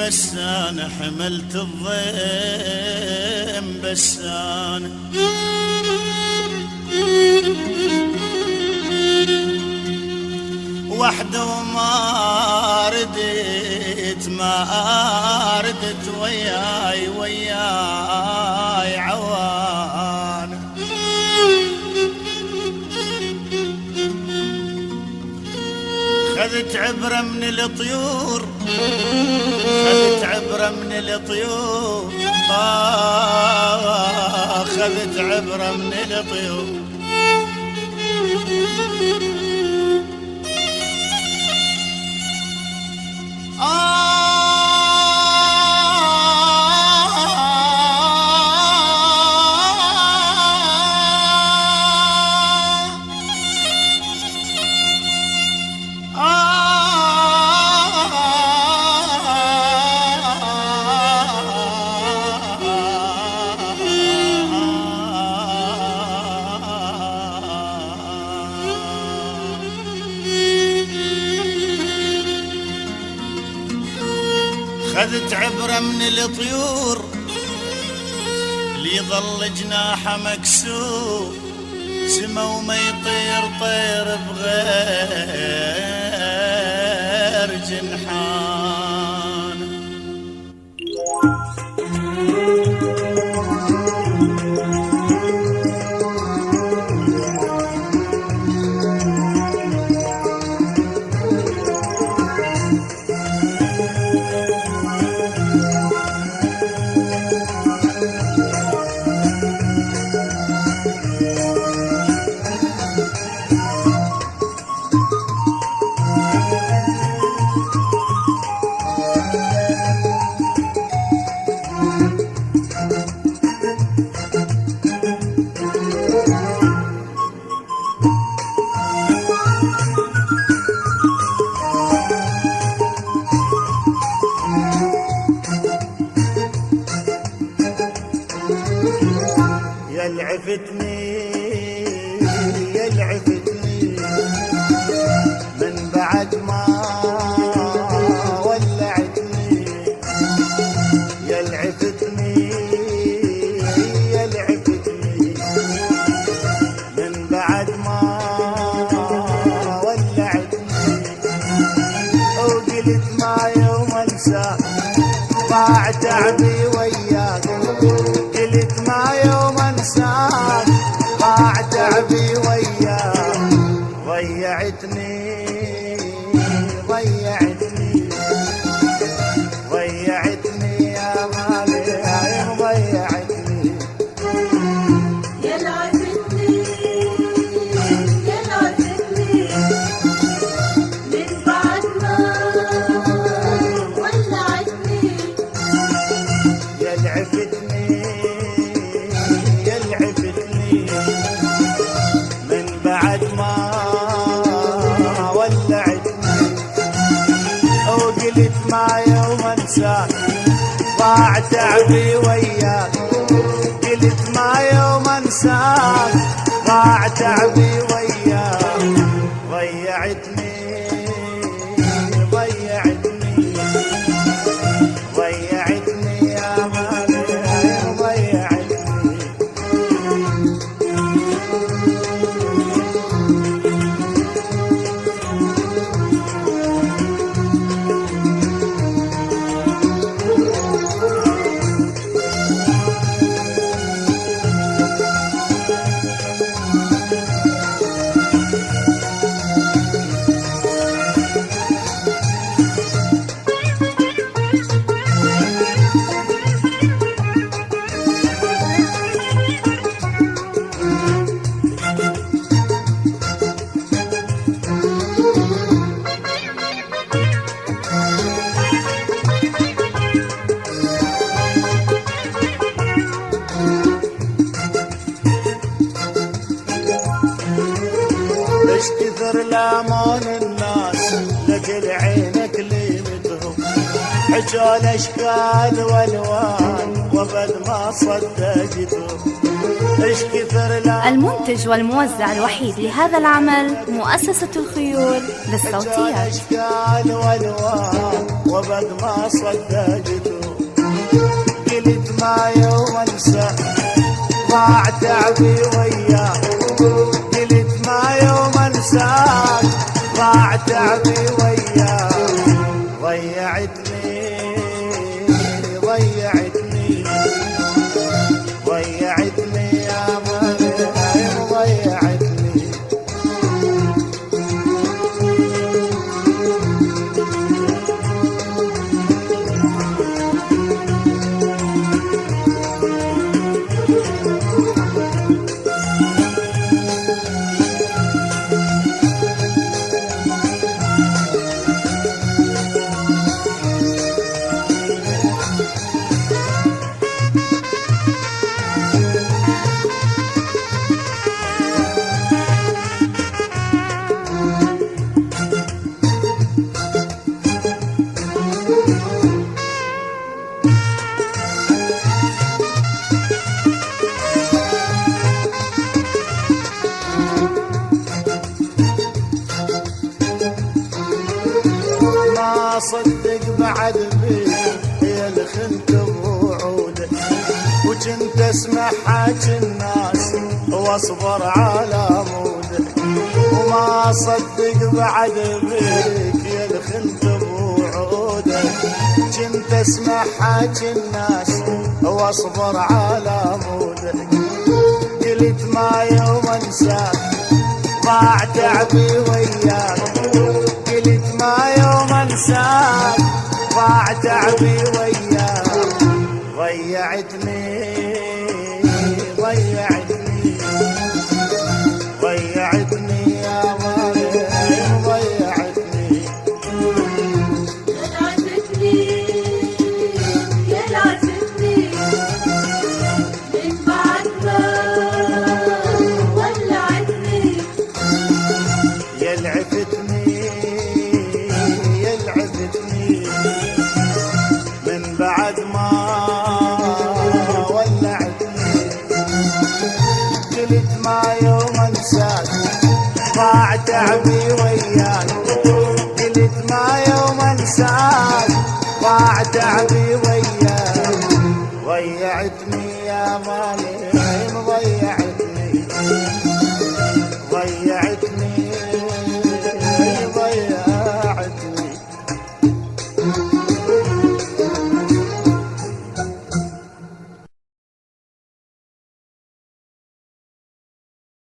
بس أنا حملت الضيم بس أنا وحده وما ردت ما ردت وياي عوانة خذت عبرة من الطيور خذت عبرة من الطيور خذت عبرة من الطيور خذت عبرة من الطيور اللي ظل جناحه مكسور سما وما يطير طير بغير جنحان يلعفتني من بعد ما ولعتني يلعفتني من بعد ما ولعتني وقلت ما يوم انسى ضاع تعبي وياك قلت ما يوم انساك ضاع تعبي وياك ضيعتني يا غالي ضيعتني يلعفتني من بعد ما ولعتني يلعفتني من بعد ما ولعتني وقلت ما يوم انساك ضاع تعبي وياك قلت ما يوم انساك ضاع تعبي وياك ضيعتني يا غالي ضيعتني لامون الناس لجل عينك لي مدهم حجوا الاشكال والوان وبد ما صدقتهم ايش كثر. المنتج والموزع الوحيد لهذا العمل مؤسسة الخيول للصوتيات. وبد ما صدقته. قلت ما يوم انسى ضاع تعبي وياك. قلت ما يوم انساك ضاع تعبي وياك. ضيعتني ضيعتني ضيعتني يا مريم ضيعتني. ما صدق بعد بيك يا الخنت بوعودك. وجنت اسمع حاج الناس واصبر على مودك. وما صدق بعد بيك يا الخنت بوعودك. جنت اسمع حاج الناس واصبر على مودك. قلت ما يوم انساك ضاع تعبي وياك. قلت ما يوم انساك ضاع تعبي وياك. ضيعتني ضيعتني ضيعتني يا مريم ضيعتني. يلعبتني يلعبتني من بعد ما ولعتني. يلعبتني يلعبتني من بعد ما ولعتني. قلت ما يوم انساك ضاع تعبي وياك. قلت ما يوم انساك ضاع تعبي وياك. ضيعتني يا مريم ضيعتني ضيعتني